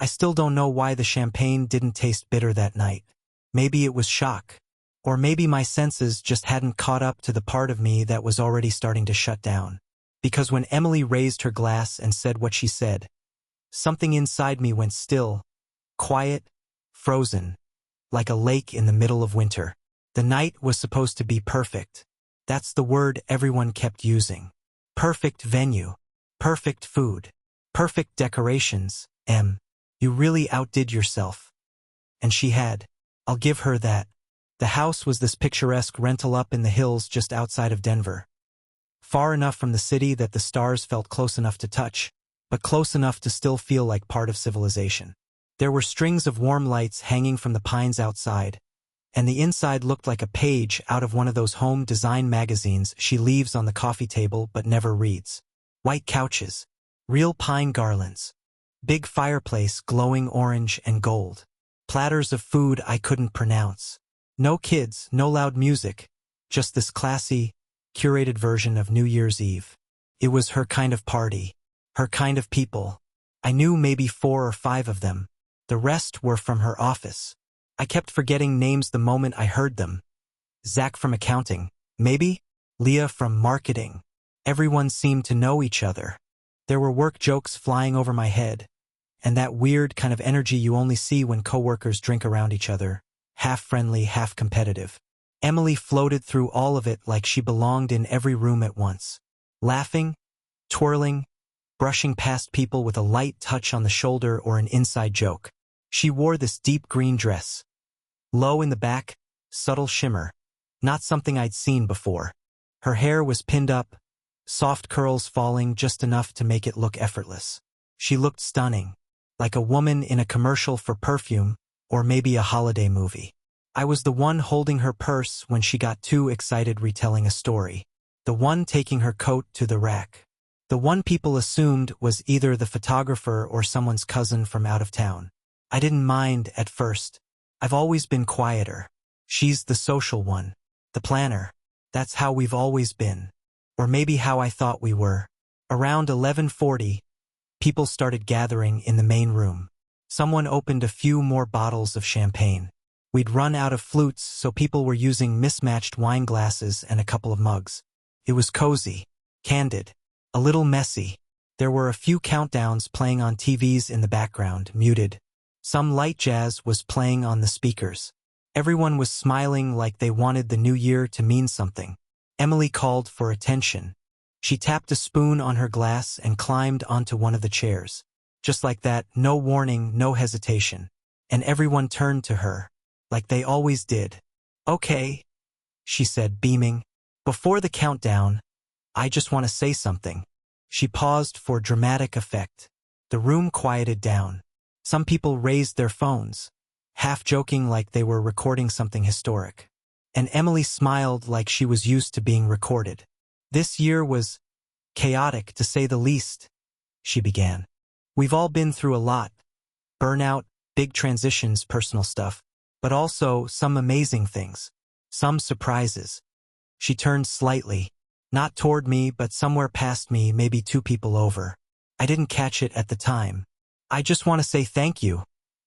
I still don't know why the champagne didn't taste bitter that night. Maybe it was shock. Or maybe my senses just hadn't caught up to the part of me that was already starting to shut down. Because when Emily raised her glass and said what she said, something inside me went still, quiet, frozen, like a lake in the middle of winter. The night was supposed to be perfect. That's the word everyone kept using. Perfect venue. Perfect food. Perfect decorations. You really outdid yourself. And she had. I'll give her that. The house was this picturesque rental up in the hills just outside of Denver. Far enough from the city that the stars felt close enough to touch, but close enough to still feel like part of civilization. There were strings of warm lights hanging from the pines outside, and the inside looked like a page out of one of those home design magazines she leaves on the coffee table but never reads. White couches, real pine garlands, big fireplace glowing orange and gold, platters of food I couldn't pronounce. No kids, no loud music, just this classy, curated version of New Year's Eve. It was her kind of party, her kind of people. I knew maybe 4 or 5 of them. The rest were from her office. I kept forgetting names the moment I heard them. Zach from accounting, maybe? Leah from marketing. Everyone seemed to know each other. There were work jokes flying over my head, and that weird kind of energy you only see when coworkers drink around each other, half friendly, half competitive. Emily floated through all of it like she belonged in every room at once. Laughing, twirling, brushing past people with a light touch on the shoulder or an inside joke. She wore this deep green dress. Low in the back, subtle shimmer. Not something I'd seen before. Her hair was pinned up, soft curls falling just enough to make it look effortless. She looked stunning, like a woman in a commercial for perfume, or maybe a holiday movie. I was the one holding her purse when she got too excited retelling a story. The one taking her coat to the rack. The one people assumed was either the photographer or someone's cousin from out of town. I didn't mind at first. I've always been quieter. She's the social one. The planner. That's how we've always been. Or maybe how I thought we were. Around 11:40, people started gathering in the main room. Someone opened a few more bottles of champagne. We'd run out of flutes, so people were using mismatched wine glasses and a couple of mugs. It was cozy, candid, a little messy. There were a few countdowns playing on TVs in the background, muted. Some light jazz was playing on the speakers. Everyone was smiling like they wanted the new year to mean something. Emily called for attention. She tapped a spoon on her glass and climbed onto one of the chairs. Just like that, no warning, no hesitation. And everyone turned to her, like they always did. Okay, she said, beaming. Before the countdown, I just want to say something. She paused for dramatic effect. The room quieted down. Some people raised their phones, half joking like they were recording something historic. And Emily smiled like she was used to being recorded. This year was chaotic, to say the least, she began. We've all been through a lot. Burnout, big transitions, personal stuff. But also some amazing things. Some surprises. She turned slightly. Not toward me, but somewhere past me, maybe 2 people over. I didn't catch it at the time. I just want to say thank you,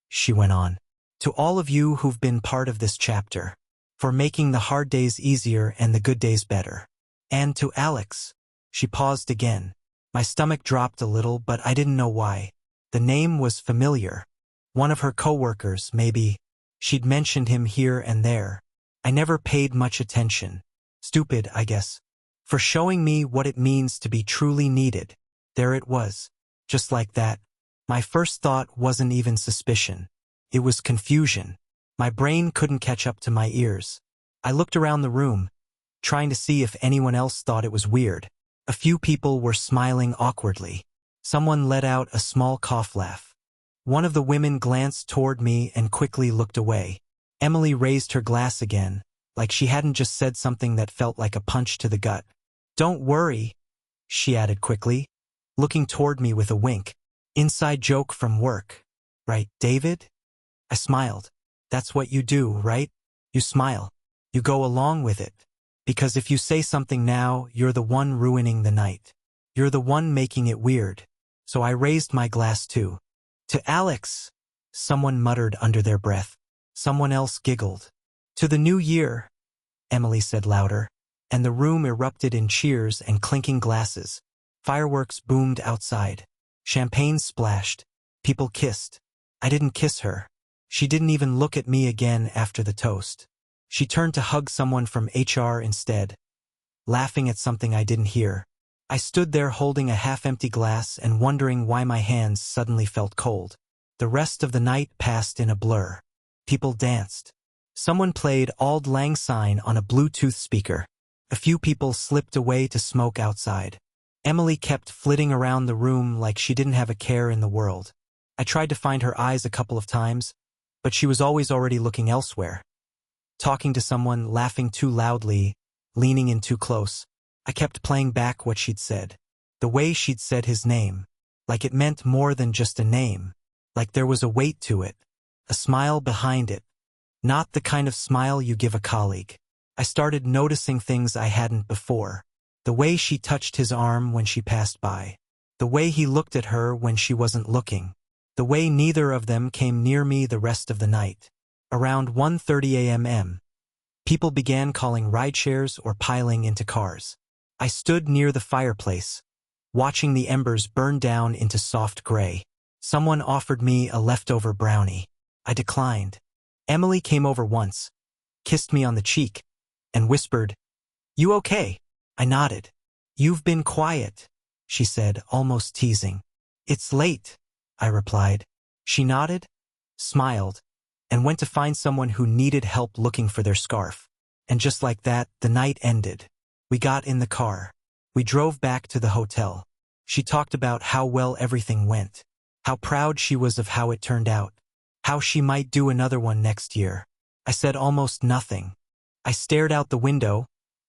she went on, to all of you who've been part of this chapter, for making the hard days easier and the good days better. And to Alex. She paused again. My stomach dropped a little, but I didn't know why. The name was familiar. One of her coworkers, maybe. She'd mentioned him here and there. I never paid much attention. Stupid, I guess. For showing me what it means to be truly needed. There it was. Just like that. My first thought wasn't even suspicion. It was confusion. My brain couldn't catch up to my ears. I looked around the room, trying to see if anyone else thought it was weird. A few people were smiling awkwardly. Someone let out a small cough laugh. One of the women glanced toward me and quickly looked away. Emily raised her glass again, like she hadn't just said something that felt like a punch to the gut. Don't worry, she added quickly, looking toward me with a wink. Inside joke from work. Right, David? I smiled. That's what you do, right? You smile. You go along with it. Because if you say something now, you're the one ruining the night. You're the one making it weird. So I raised my glass too. To Alex, someone muttered under their breath. Someone else giggled. To the new year, Emily said louder, and the room erupted in cheers and clinking glasses. Fireworks boomed outside. Champagne splashed. People kissed. I didn't kiss her. She didn't even look at me again after the toast. She turned to hug someone from HR instead, laughing at something I didn't hear. I stood there holding a half-empty glass and wondering why my hands suddenly felt cold. The rest of the night passed in a blur. People danced. Someone played Auld Lang Syne on a Bluetooth speaker. A few people slipped away to smoke outside. Emily kept flitting around the room like she didn't have a care in the world. I tried to find her eyes a couple of times, but she was always already looking elsewhere. Talking to someone, laughing too loudly, leaning in too close. I kept playing back what she'd said. The way she'd said his name. Like it meant more than just a name. Like there was a weight to it. A smile behind it. Not the kind of smile you give a colleague. I started noticing things I hadn't before. The way she touched his arm when she passed by. The way he looked at her when she wasn't looking. The way neither of them came near me the rest of the night. Around 1:30 a.m., people began calling rideshares or piling into cars. I stood near the fireplace, watching the embers burn down into soft gray. Someone offered me a leftover brownie. I declined. Emily came over once, kissed me on the cheek, and whispered, "You okay?" I nodded. "You've been quiet," she said, almost teasing. "It's late," I replied. She nodded, smiled, and went to find someone who needed help looking for their scarf. And just like that, the night ended. We got in the car. We drove back to the hotel. She talked about how well everything went, how proud she was of how it turned out, how she might do another one next year. I said almost nothing. I stared out the window,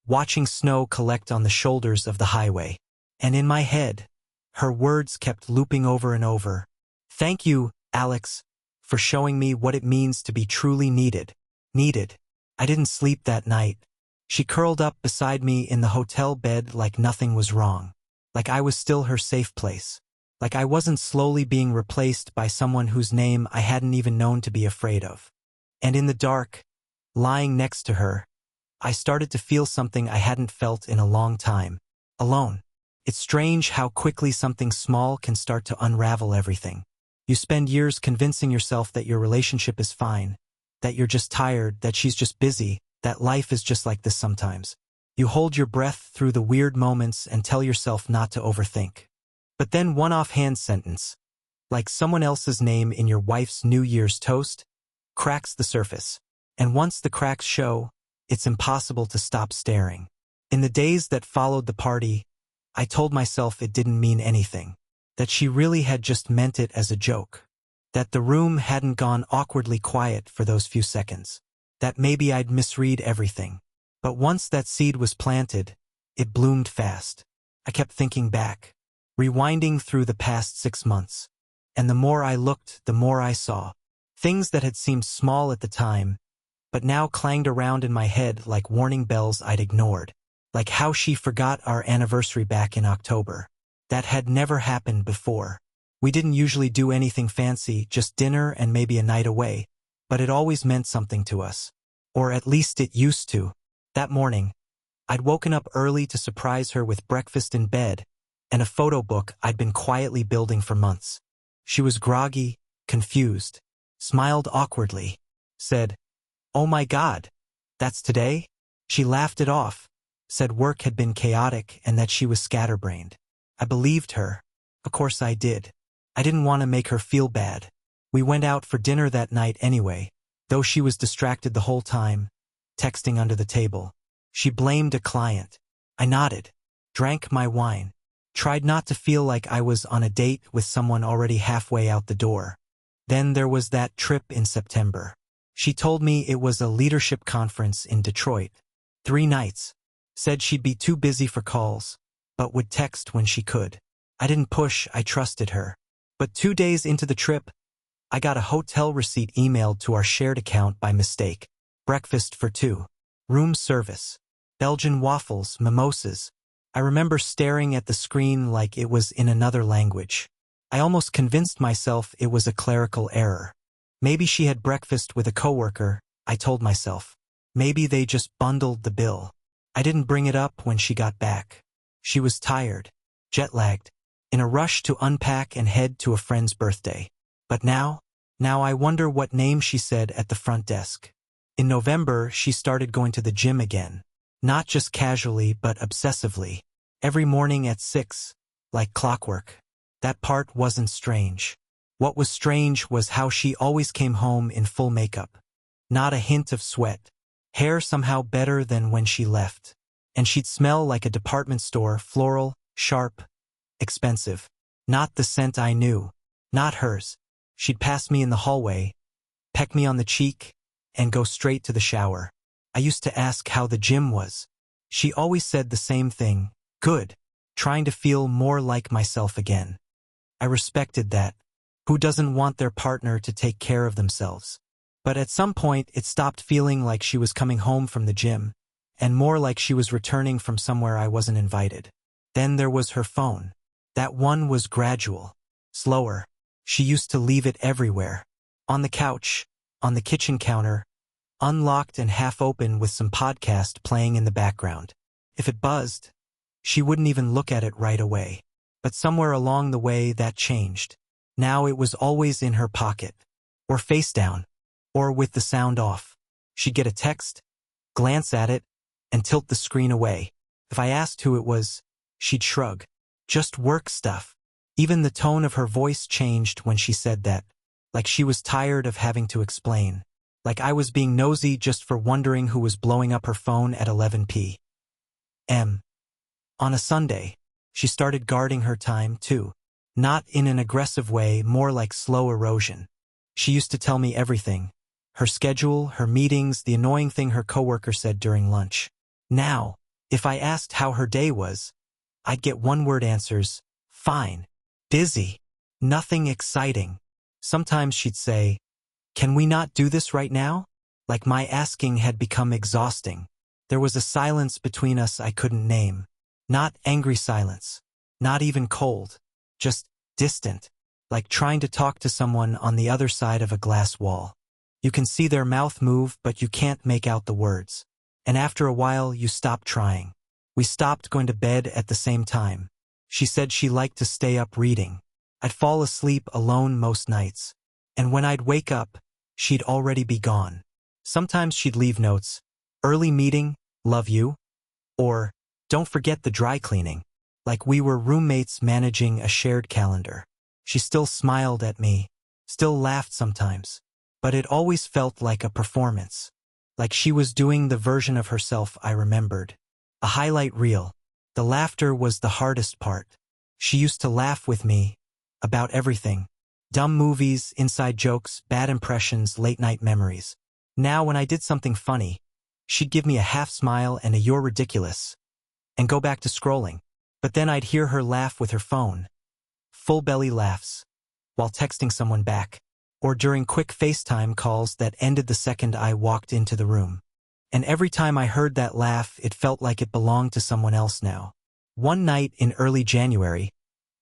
watching snow collect on the shoulders of the highway. And in my head, her words kept looping over and over. "Thank you, Alex, for showing me what it means to be truly needed." Needed. I didn't sleep that night. She curled up beside me in the hotel bed like nothing was wrong. Like I was still her safe place. Like I wasn't slowly being replaced by someone whose name I hadn't even known to be afraid of. And in the dark, lying next to her, I started to feel something I hadn't felt in a long time. Alone. It's strange how quickly something small can start to unravel everything. You spend years convincing yourself that your relationship is fine, that you're just tired, that she's just busy, that life is just like this sometimes. You hold your breath through the weird moments and tell yourself not to overthink. But then one offhand sentence, like someone else's name in your wife's New Year's toast, cracks the surface. And once the cracks show, it's impossible to stop staring. In the days that followed the party, I told myself it didn't mean anything, that she really had just meant it as a joke, that the room hadn't gone awkwardly quiet for those few seconds, that maybe I'd misread everything. But once that seed was planted, it bloomed fast. I kept thinking back, rewinding through the past 6 months. And the more I looked, the more I saw. Things that had seemed small at the time, but now clanged around in my head like warning bells I'd ignored. Like how she forgot our anniversary back in October. That had never happened before. We didn't usually do anything fancy, just dinner and maybe a night away, but it always meant something to us. Or at least it used to. That morning, I'd woken up early to surprise her with breakfast in bed and a photo book I'd been quietly building for months. She was groggy, confused, smiled awkwardly, said, "Oh my God, that's today?" She laughed it off, said work had been chaotic and that she was scatterbrained. I believed her. Of course I did. I didn't want to make her feel bad. We went out for dinner that night anyway, though she was distracted the whole time, texting under the table. She blamed a client. I nodded, drank my wine, tried not to feel like I was on a date with someone already halfway out the door. Then there was that trip in September. She told me it was a leadership conference in Detroit. 3 nights. Said she'd be too busy for calls, but would text when she could. I didn't push, I trusted her. But 2 days into the trip, I got a hotel receipt emailed to our shared account by mistake. Breakfast for 2. Room service. Belgian waffles, mimosas. I remember staring at the screen like it was in another language. I almost convinced myself it was a clerical error. Maybe she had breakfast with a coworker, I told myself. Maybe they just bundled the bill. I didn't bring it up when she got back. She was tired, jet-lagged, in a rush to unpack and head to a friend's birthday. But now I wonder what name she said at the front desk. In November, she started going to the gym again. Not just casually, but obsessively. Every morning at 6, like clockwork. That part wasn't strange. What was strange was how she always came home in full makeup. Not a hint of sweat. Hair somehow better than when she left. And she'd smell like a department store, floral, sharp, expensive. Not the scent I knew. Not hers. She'd pass me in the hallway, peck me on the cheek, and go straight to the shower. I used to ask how the gym was. She always said the same thing, good, trying to feel more like myself again. I respected that. Who doesn't want their partner to take care of themselves? But at some point, it stopped feeling like she was coming home from the gym, and more like she was returning from somewhere I wasn't invited. Then there was her phone. That one was gradual, slower. She used to leave it everywhere. On the couch, on the kitchen counter, unlocked and half open with some podcast playing in the background. If it buzzed, she wouldn't even look at it right away. But somewhere along the way that changed. Now it was always in her pocket, or face down, or with the sound off. She'd get a text, glance at it, and tilt the screen away. If I asked who it was, she'd shrug. Just work stuff. Even the tone of her voice changed when she said that, like she was tired of having to explain. Like I was being nosy just for wondering who was blowing up her phone at 11 p.m. On a Sunday, she started guarding her time too. Not in an aggressive way, more like slow erosion. She used to tell me everything. Her schedule, her meetings, the annoying thing her coworker said during lunch. Now, if I asked how her day was, I'd get one-word answers, fine, busy, nothing exciting. Sometimes she'd say, can we not do this right now? Like my asking had become exhausting. There was a silence between us I couldn't name. Not angry silence. Not even cold. Just distant. Like trying to talk to someone on the other side of a glass wall. You can see their mouth move, but you can't make out the words. And after a while, you stop trying. We stopped going to bed at the same time. She said she liked to stay up reading. I'd fall asleep alone most nights. And when I'd wake up, she'd already be gone. Sometimes she'd leave notes. Early meeting, love you. Or, don't forget the dry cleaning. Like we were roommates managing a shared calendar. She still smiled at me, still laughed sometimes. But it always felt like a performance. Like she was doing the version of herself I remembered. A highlight reel. The laughter was the hardest part. She used to laugh with me about everything. Dumb movies, inside jokes, bad impressions, late-night memories. Now when I did something funny, she'd give me a half smile and a "you're ridiculous," and go back to scrolling. But then I'd hear her laugh with her phone. Full belly laughs. While texting someone back. Or during quick FaceTime calls that ended the second I walked into the room. And every time I heard that laugh, it felt like it belonged to someone else now. One night in early January,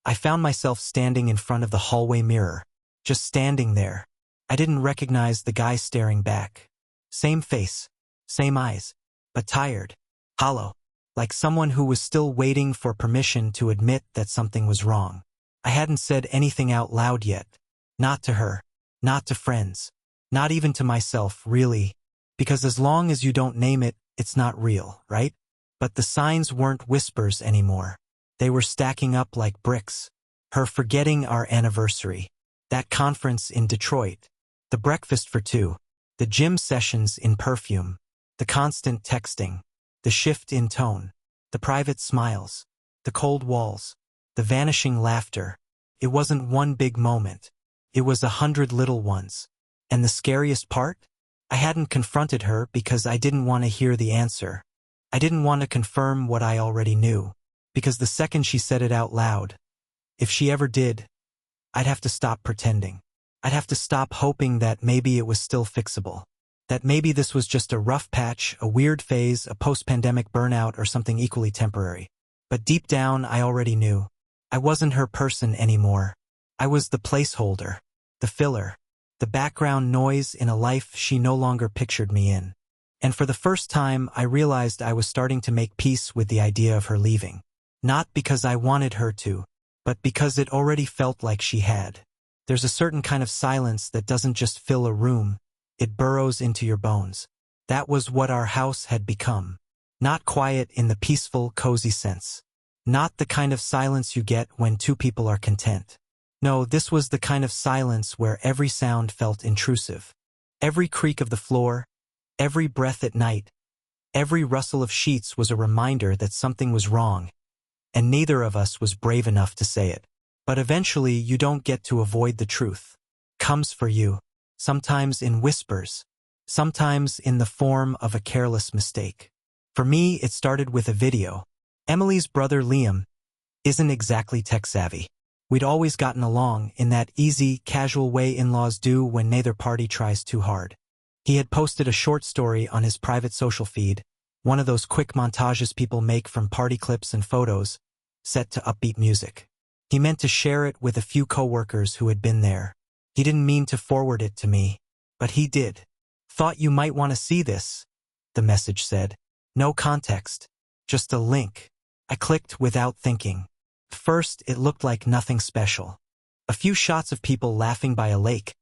I found myself standing in front of the hallway mirror. Just standing there. I didn't recognize the guy staring back. Same face. Same eyes. But tired. Hollow. Like someone who was still waiting for permission to admit that something was wrong. I hadn't said anything out loud yet. Not to her. Not to friends. Not even to myself, really. Because as long as you don't name it, it's not real, right? But the signs weren't whispers anymore. They were stacking up like bricks. Her forgetting our anniversary. That conference in Detroit. The breakfast for two. The gym sessions in perfume. The constant texting. The shift in tone. The private smiles. The cold walls. The vanishing laughter. It wasn't one big moment. It was 100 little ones. And the scariest part? I hadn't confronted her because I didn't want to hear the answer. I didn't want to confirm what I already knew. Because the second she said it out loud, if she ever did, I'd have to stop pretending. I'd have to stop hoping that maybe it was still fixable. That maybe this was just a rough patch, a weird phase, a post-pandemic burnout, or something equally temporary. But deep down, I already knew. I wasn't her person anymore. I was the placeholder, the filler, the background noise in a life she no longer pictured me in. And for the first time, I realized I was starting to make peace with the idea of her leaving. Not because I wanted her to, but because it already felt like she had. There's a certain kind of silence that doesn't just fill a room, it burrows into your bones. That was what our house had become. Not quiet in the peaceful, cozy sense. Not the kind of silence you get when two people are content. No, this was the kind of silence where every sound felt intrusive. Every creak of the floor, every breath at night, every rustle of sheets was a reminder that something was wrong, and neither of us was brave enough to say it. But eventually you don't get to avoid the truth. Comes for you, sometimes in whispers, sometimes in the form of a careless mistake. For me, it started with a video. Emily's brother Liam isn't exactly tech-savvy. We'd always gotten along in that easy, casual way in-laws do when neither party tries too hard. He had posted a short story on his private social feed, one of those quick montages people make from party clips and photos, set to upbeat music. He meant to share it with a few coworkers who had been there. He didn't mean to forward it to me, but he did. "Thought you might want to see this," the message said. No context, just a link. I clicked without thinking. First, it looked like nothing special. A few shots of people laughing by a lake,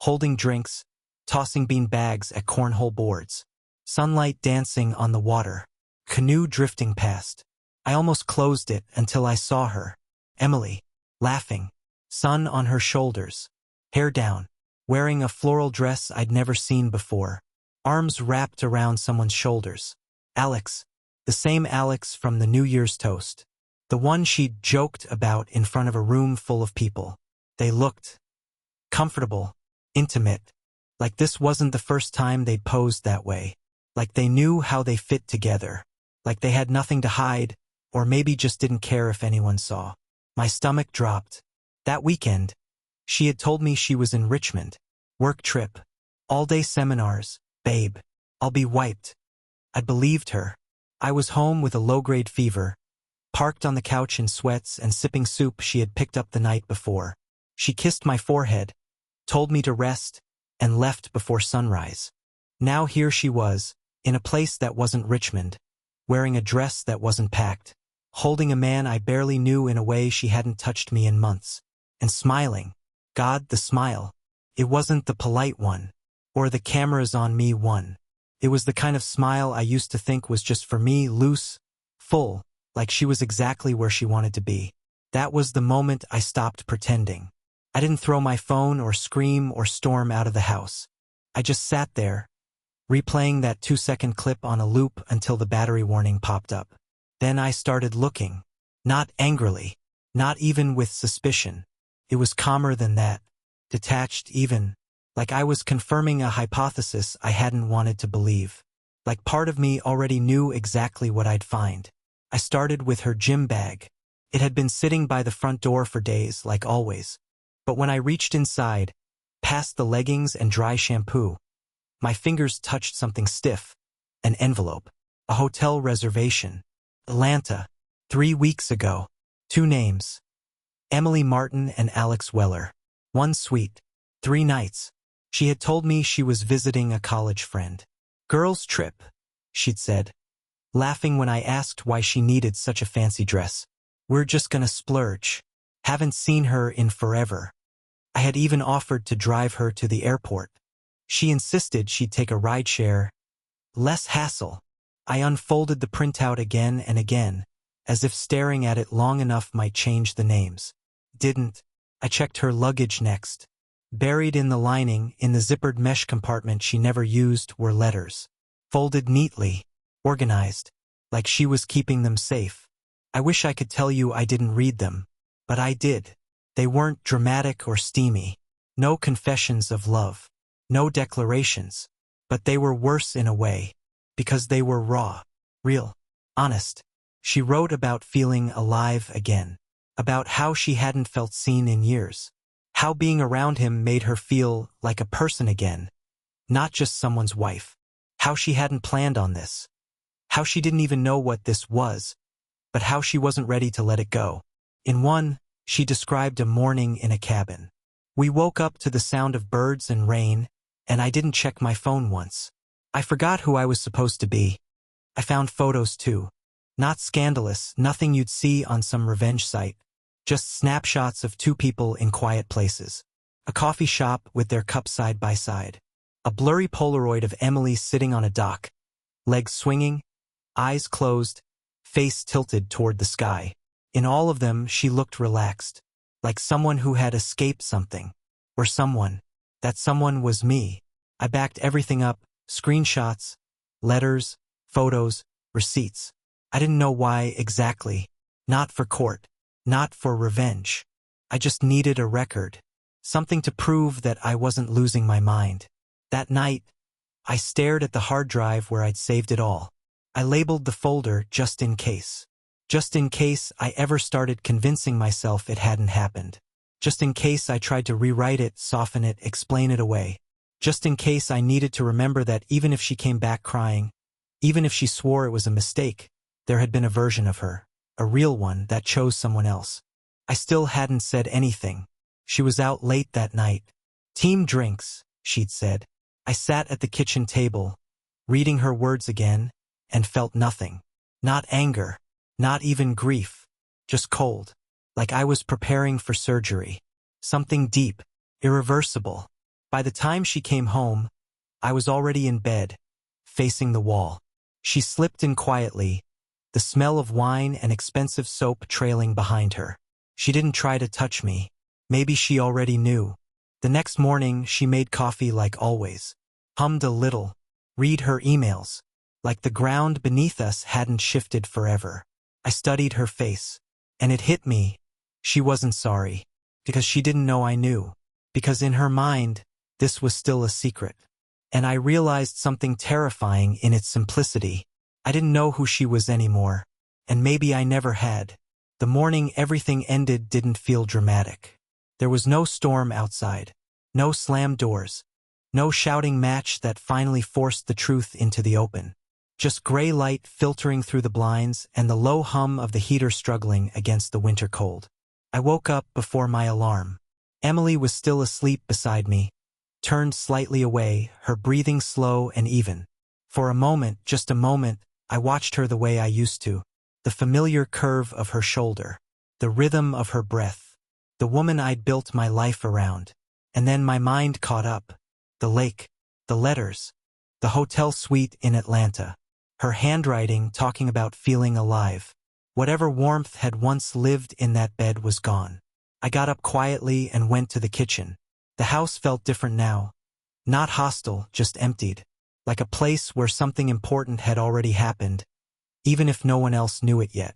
holding drinks, tossing bean bags at cornhole boards. Sunlight dancing on the water. Canoe drifting past. I almost closed it until I saw her. Emily, laughing. Sun on her shoulders. Hair down. Wearing a floral dress I'd never seen before. Arms wrapped around someone's shoulders. Alex. The same Alex from the New Year's toast. The one she'd joked about in front of a room full of people. They looked comfortable, intimate. Like this wasn't the first time they'd posed that way. Like they knew how they fit together. Like they had nothing to hide, or maybe just didn't care if anyone saw. My stomach dropped. That weekend, she had told me she was in Richmond. Work trip. All-day seminars. Babe, I'll be wiped. I believed her. I was home with a low-grade fever, parked on the couch in sweats and sipping soup she had picked up the night before. She kissed my forehead, told me to rest, and left before sunrise. Now here she was, in a place that wasn't Richmond, wearing a dress that wasn't packed, holding a man I barely knew in a way she hadn't touched me in months, and smiling. God, the smile. It wasn't the polite one, or the cameras on me one. It was the kind of smile I used to think was just for me, loose, full, like she was exactly where she wanted to be. That was the moment I stopped pretending. I didn't throw my phone or scream or storm out of the house. I just sat there, replaying that 2-second clip on a loop until the battery warning popped up. Then I started looking. Not angrily. Not even with suspicion. It was calmer than that. Detached even. Like I was confirming a hypothesis I hadn't wanted to believe. Like part of me already knew exactly what I'd find. I started with her gym bag. It had been sitting by the front door for days, like always. But when I reached inside, past the leggings and dry shampoo, my fingers touched something stiff. An envelope. A hotel reservation. Atlanta. 3 weeks ago. 2 names. Emily Martin and Alex Weller. 1 suite. 3 nights. She had told me she was visiting a college friend. Girls' trip, she'd said, laughing when I asked why she needed such a fancy dress. We're just gonna splurge. Haven't seen her in forever. I had even offered to drive her to the airport. She insisted she'd take a rideshare. Less hassle. I unfolded the printout again and again, as if staring at it long enough might change the names. Didn't. I checked her luggage next. Buried in the lining, in the zippered mesh compartment she never used, were letters. Folded neatly. Organized. Like she was keeping them safe. I wish I could tell you I didn't read them. But I did. They weren't dramatic or steamy. No confessions of love. No declarations. But they were worse in a way. Because they were raw. Real. Honest. She wrote about feeling alive again. About how she hadn't felt seen in years. How being around him made her feel like a person again. Not just someone's wife. How she hadn't planned on this. How she didn't even know what this was. But how she wasn't ready to let it go. In one, She described a morning in a cabin. We woke up to the sound of birds and rain, and I didn't check my phone once. I forgot who I was supposed to be. I found photos too. Not scandalous, nothing you'd see on some revenge site. Just snapshots of two people in quiet places. A coffee shop with their cups side by side. A blurry Polaroid of Emily sitting on a dock, legs swinging, eyes closed, face tilted toward the sky. In all of them, she looked relaxed, like someone who had escaped something. Or someone. That someone was me. I backed everything up, screenshots, letters, photos, receipts. I didn't know why exactly. Not for court. Not for revenge. I just needed a record. Something to prove that I wasn't losing my mind. That night, I stared at the hard drive where I'd saved it all. I labeled the folder just in case. Just in case I ever started convincing myself it hadn't happened. Just in case I tried to rewrite it, soften it, explain it away. Just in case I needed to remember that even if she came back crying, even if she swore it was a mistake, there had been a version of her, a real one that chose someone else. I still hadn't said anything. She was out late that night. Team drinks, she'd said. I sat at the kitchen table, reading her words again, and felt nothing. Not anger, not even grief, just cold. Like I was preparing for surgery. Something deep, irreversible. By the time she came home, I was already in bed, facing the wall. She slipped in quietly, the smell of wine and expensive soap trailing behind her. She didn't try to touch me. Maybe she already knew. The next morning, she made coffee like always. Hummed a little. Read her emails. Like the ground beneath us hadn't shifted forever. I studied her face. And it hit me. She wasn't sorry. Because she didn't know I knew. Because in her mind, this was still a secret. And I realized something terrifying in its simplicity. I didn't know who she was anymore. And maybe I never had. The morning everything ended didn't feel dramatic. There was no storm outside. No slammed doors. No shouting match that finally forced the truth into the open. Just gray light filtering through the blinds and the low hum of the heater struggling against the winter cold. I woke up before my alarm. Emily was still asleep beside me, turned slightly away, her breathing slow and even. For a moment, just a moment, I watched her the way I used to. The familiar curve of her shoulder. The rhythm of her breath. The woman I'd built my life around. And then my mind caught up. The lake. The letters. The hotel suite in Atlanta. Her handwriting talking about feeling alive. Whatever warmth had once lived in that bed was gone. I got up quietly and went to the kitchen. The house felt different now. Not hostile, just emptied. Like a place where something important had already happened, even if no one else knew it yet.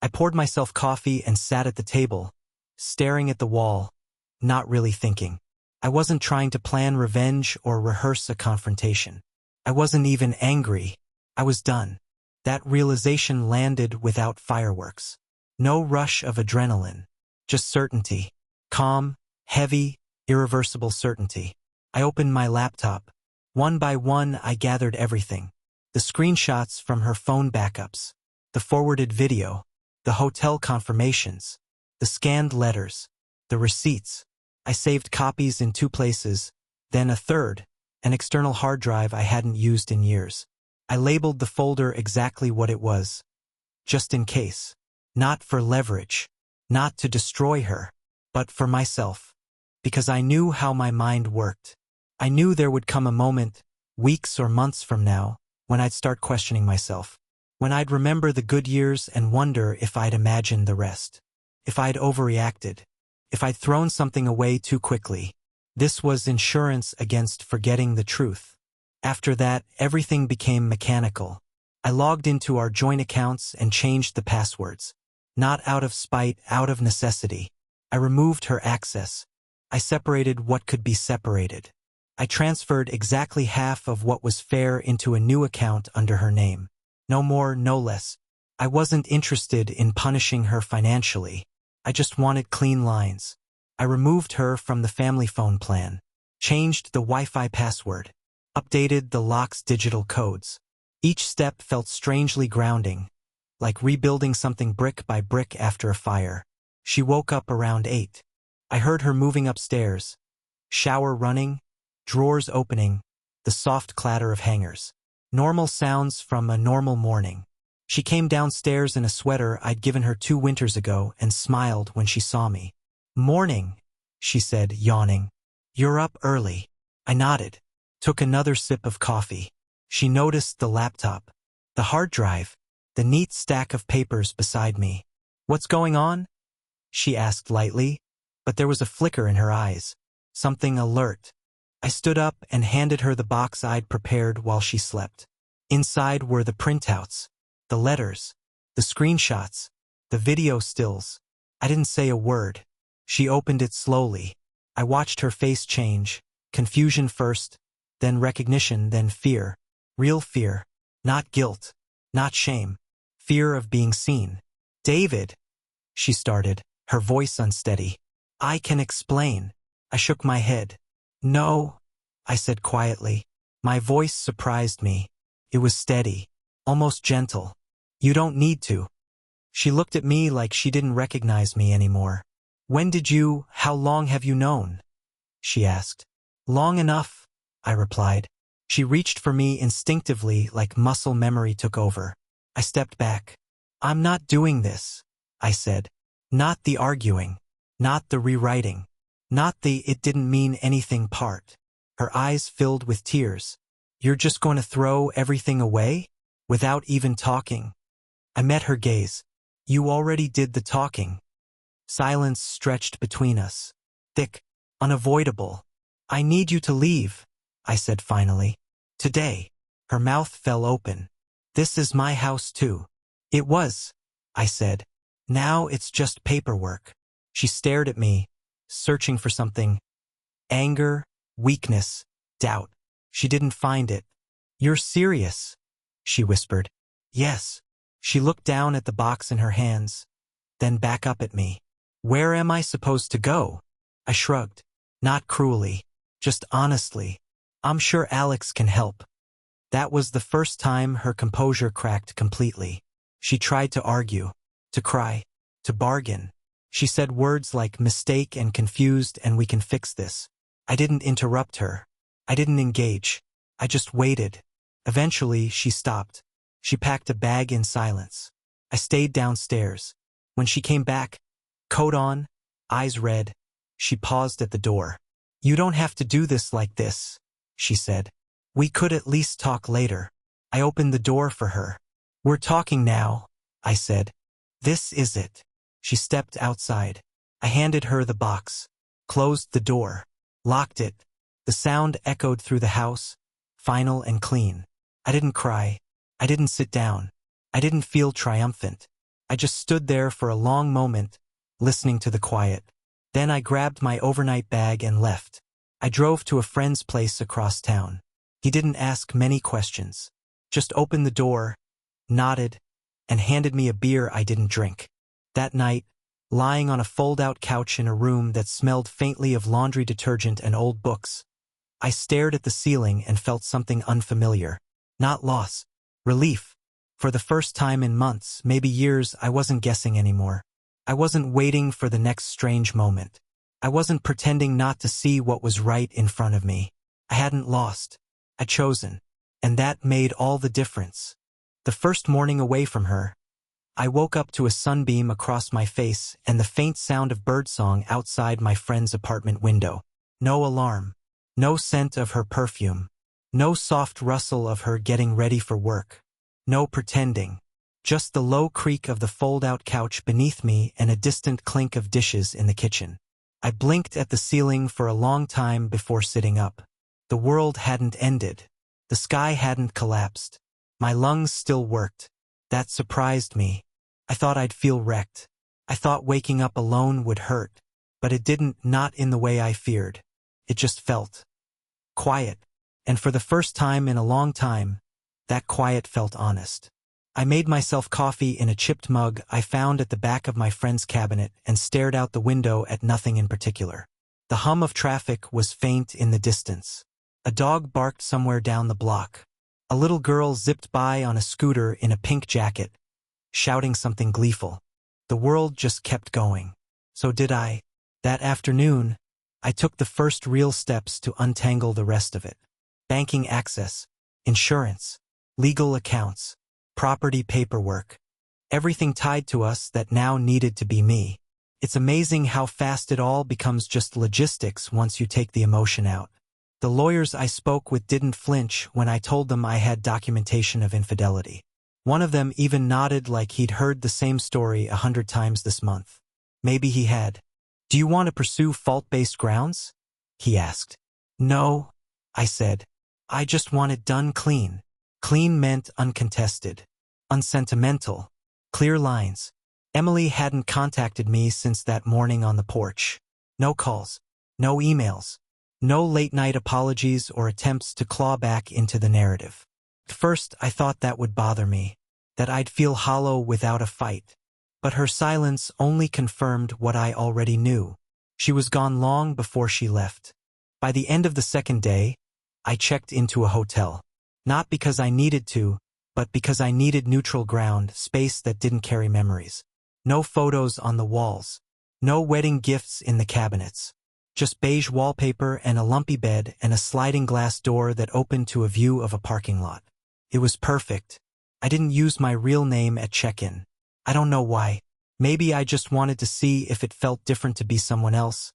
I poured myself coffee and sat at the table, staring at the wall, not really thinking. I wasn't trying to plan revenge or rehearse a confrontation. I wasn't even angry. I was done. That realization landed without fireworks. No rush of adrenaline. Just certainty. Calm, heavy, irreversible certainty. I opened my laptop. One by one, I gathered everything. The screenshots from her phone backups. The forwarded video. The hotel confirmations. The scanned letters. The receipts. I saved copies in 2 places, then a third, an external hard drive I hadn't used in years. I labeled the folder exactly what it was. Just in case. Not for leverage. Not to destroy her. But for myself. Because I knew how my mind worked. I knew there would come a moment, weeks or months from now, when I'd start questioning myself. When I'd remember the good years and wonder if I'd imagined the rest. If I'd overreacted. If I'd thrown something away too quickly. This was insurance against forgetting the truth. After that, everything became mechanical. I logged into our joint accounts and changed the passwords. Not out of spite, out of necessity. I removed her access. I separated what could be separated. I transferred exactly half of what was fair into a new account under her name. No more, no less. I wasn't interested in punishing her financially. I just wanted clean lines. I removed her from the family phone plan. Changed the Wi-Fi password. Updated the lock's digital codes. Each step felt strangely grounding, like rebuilding something brick by brick after a fire. She woke up around 8. I heard her moving upstairs. Shower running, drawers opening, the soft clatter of hangers. Normal sounds from a normal morning. She came downstairs in a sweater I'd given her 2 winters ago and smiled when she saw me. "Morning," she said, yawning. "You're up early." I nodded, took another sip of coffee. She noticed the laptop, the hard drive, the neat stack of papers beside me. "What's going on?" she asked lightly, but there was a flicker in her eyes, something alert. I stood up and handed her the box I'd prepared while she slept. Inside were the printouts, the letters, the screenshots, the video stills. I didn't say a word. She opened it slowly. I watched her face change, confusion first, then recognition, then fear. Real fear, not guilt, not shame. Fear of being seen. "David," she started, her voice unsteady. "I can explain." I shook my head. "No," I said quietly. My voice surprised me. It was steady, almost gentle. "You don't need to." She looked at me like she didn't recognize me anymore. How long have you known?" she asked. "Long enough," I replied. She reached for me instinctively like muscle memory took over. I stepped back. "I'm not doing this," I said. "Not the arguing. Not the rewriting. Not the it didn't mean anything part." Her eyes filled with tears. "You're just going to throw everything away? Without even talking?" I met her gaze. "You already did the talking." Silence stretched between us. Thick, unavoidable. "I need you to leave," I said finally. "Today." Her mouth fell open. "This is my house too." "It was," I said. "Now it's just paperwork." She stared at me, searching for something. Anger, weakness, doubt. She didn't find it. "You're serious?" she whispered. "Yes." She looked down at the box in her hands, then back up at me. "Where am I supposed to go?" I shrugged. Not cruelly, just honestly. "I'm sure Alex can help." That was the first time her composure cracked completely. She tried to argue, to cry, to bargain. She said words like mistake and confused and we can fix this. I didn't interrupt her. I didn't engage. I just waited. Eventually, she stopped. She packed a bag in silence. I stayed downstairs. When she came back, coat on, eyes red, she paused at the door. "You don't have to do this like this," she said. "We could at least talk later." I opened the door for her. "We're talking now," I said. "This is it." She stepped outside. I handed her the box, closed the door, locked it. The sound echoed through the house, final and clean. I didn't cry. I didn't sit down. I didn't feel triumphant. I just stood there for a long moment, listening to the quiet. Then I grabbed my overnight bag and left. I drove to a friend's place across town. He didn't ask many questions. Just opened the door, nodded, and handed me a beer I didn't drink. That night, lying on a fold-out couch in a room that smelled faintly of laundry detergent and old books, I stared at the ceiling and felt something unfamiliar. Not loss. Relief. For the first time in months, maybe years, I wasn't guessing anymore. I wasn't waiting for the next strange moment. I wasn't pretending not to see what was right in front of me. I hadn't lost. I'd chosen. And that made all the difference. The first morning away from her, I woke up to a sunbeam across my face and the faint sound of birdsong outside my friend's apartment window. No alarm. No scent of her perfume. No soft rustle of her getting ready for work. No pretending. Just the low creak of the fold-out couch beneath me and a distant clink of dishes in the kitchen. I blinked at the ceiling for a long time before sitting up. The world hadn't ended. The sky hadn't collapsed. My lungs still worked. That surprised me. I thought I'd feel wrecked. I thought waking up alone would hurt. But it didn't, not in the way I feared. It just felt quiet. And for the first time in a long time, that quiet felt honest. I made myself coffee in a chipped mug I found at the back of my friend's cabinet and stared out the window at nothing in particular. The hum of traffic was faint in the distance. A dog barked somewhere down the block. A little girl zipped by on a scooter in a pink jacket, shouting something gleeful. The world just kept going. So did I. That afternoon, I took the first real steps to untangle the rest of it. Banking access, insurance, legal accounts, property paperwork, everything tied to us that now needed to be me. It's amazing how fast it all becomes just logistics once you take the emotion out. The lawyers I spoke with didn't flinch when I told them I had documentation of infidelity. One of them even nodded like he'd heard the same story 100 times this month. Maybe he had. "Do you want to pursue fault-based grounds?" he asked. "No," I said. "I just want it done clean." Clean meant uncontested, unsentimental, clear lines. Emily hadn't contacted me since that morning on the porch. No calls, no emails, no late-night apologies or attempts to claw back into the narrative. At first, I thought that would bother me, that I'd feel hollow without a fight. But her silence only confirmed what I already knew. She was gone long before she left. By the end of the second day, I checked into a hotel. Not because I needed to, but because I needed neutral ground, space that didn't carry memories. No photos on the walls. No wedding gifts in the cabinets. Just beige wallpaper and a lumpy bed and a sliding glass door that opened to a view of a parking lot. It was perfect. I didn't use my real name at check-in. I don't know why. Maybe I just wanted to see if it felt different to be someone else,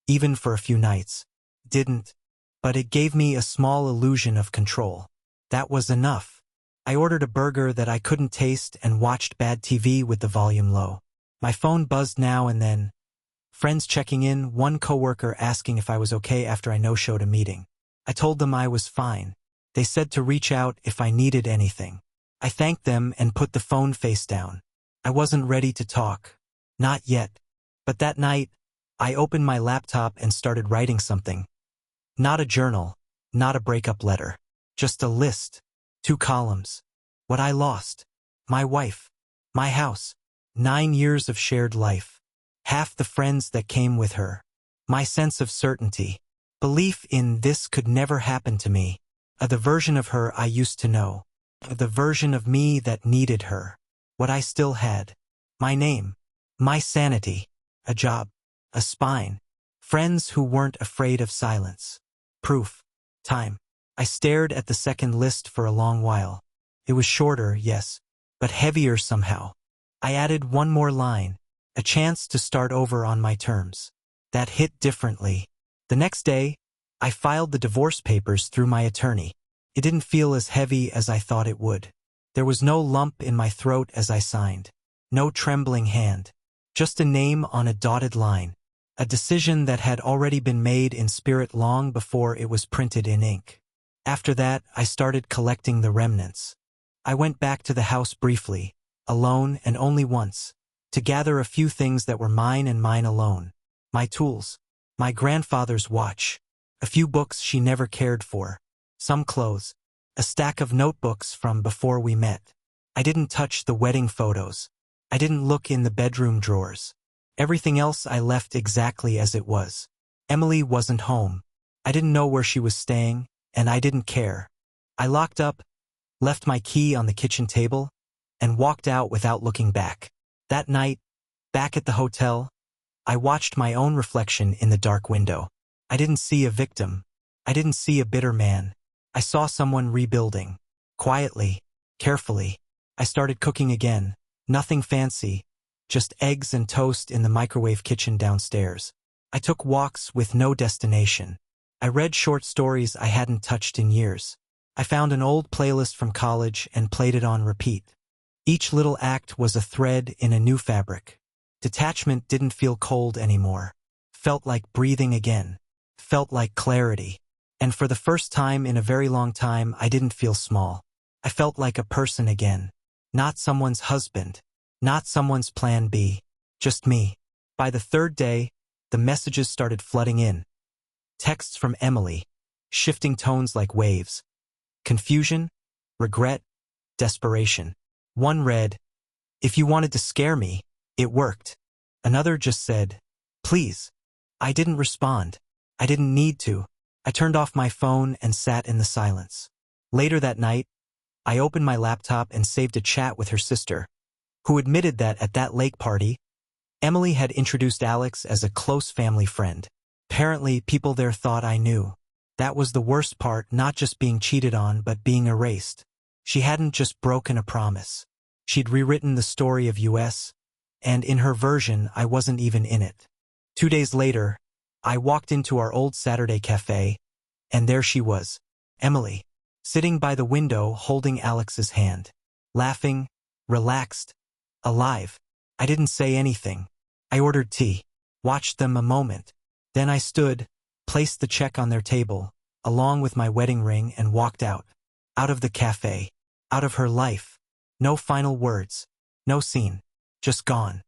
even for a few nights. Didn't. But it gave me a small illusion of control. That was enough. I ordered a burger that I couldn't taste and watched bad TV with the volume low. My phone buzzed now and then. Friends checking in, one coworker asking if I was okay after I no-showed a meeting. I told them I was fine. They said to reach out if I needed anything. I thanked them and put the phone face down. I wasn't ready to talk. Not yet. But that night, I opened my laptop and started writing something. Not a journal, not a breakup letter. Just a list. 2 columns. What I lost. My wife. My house. 9 years of shared life. Half the friends that came with her. My sense of certainty. Belief in this could never happen to me. The version of her I used to know. The version of me that needed her. What I still had. My name. My sanity. A job. A spine. Friends who weren't afraid of silence. Proof. Time. I stared at the second list for a long while. It was shorter, yes, but heavier somehow. I added one more line. A chance to start over on my terms. That hit differently. The next day, I filed the divorce papers through my attorney. It didn't feel as heavy as I thought it would. There was no lump in my throat as I signed. No trembling hand. Just a name on a dotted line. A decision that had already been made in spirit long before it was printed in ink. After that, I started collecting the remnants. I went back to the house briefly, alone and only once, to gather a few things that were mine and mine alone. My tools. My grandfather's watch. A few books she never cared for. Some clothes. A stack of notebooks from before we met. I didn't touch the wedding photos. I didn't look in the bedroom drawers. Everything else I left exactly as it was. Emily wasn't home. I didn't know where she was staying, and I didn't care. I locked up, left my key on the kitchen table, and walked out without looking back. That night, back at the hotel, I watched my own reflection in the dark window. I didn't see a victim. I didn't see a bitter man. I saw someone rebuilding. Quietly, carefully. I started cooking again. Nothing fancy, just eggs and toast in the microwave kitchen downstairs. I took walks with no destination. I read short stories I hadn't touched in years. I found an old playlist from college and played it on repeat. Each little act was a thread in a new fabric. Detachment didn't feel cold anymore. Felt like breathing again. Felt like clarity. And for the first time in a very long time, I didn't feel small. I felt like a person again. Not someone's husband. Not someone's plan B. Just me. By the third day, the messages started flooding in. Texts from Emily, shifting tones like waves. Confusion, regret, desperation. One read, "If you wanted to scare me, it worked." Another just said, "Please." I didn't respond. I didn't need to. I turned off my phone and sat in the silence. Later that night, I opened my laptop and saved a chat with her sister, who admitted that at that lake party, Emily had introduced Alex as a close family friend. Apparently, people there thought I knew. That was the worst part, not just being cheated on, but being erased. She hadn't just broken a promise. She'd rewritten the story of US, and in her version, I wasn't even in it. 2 days later, I walked into our old Saturday cafe, and there she was, Emily, sitting by the window holding Alex's hand, laughing, relaxed, alive. I didn't say anything. I ordered tea, watched them a moment. Then I stood, placed the check on their table, along with my wedding ring, and walked out. Out of the cafe. Out of her life. No final words. No scene. Just gone.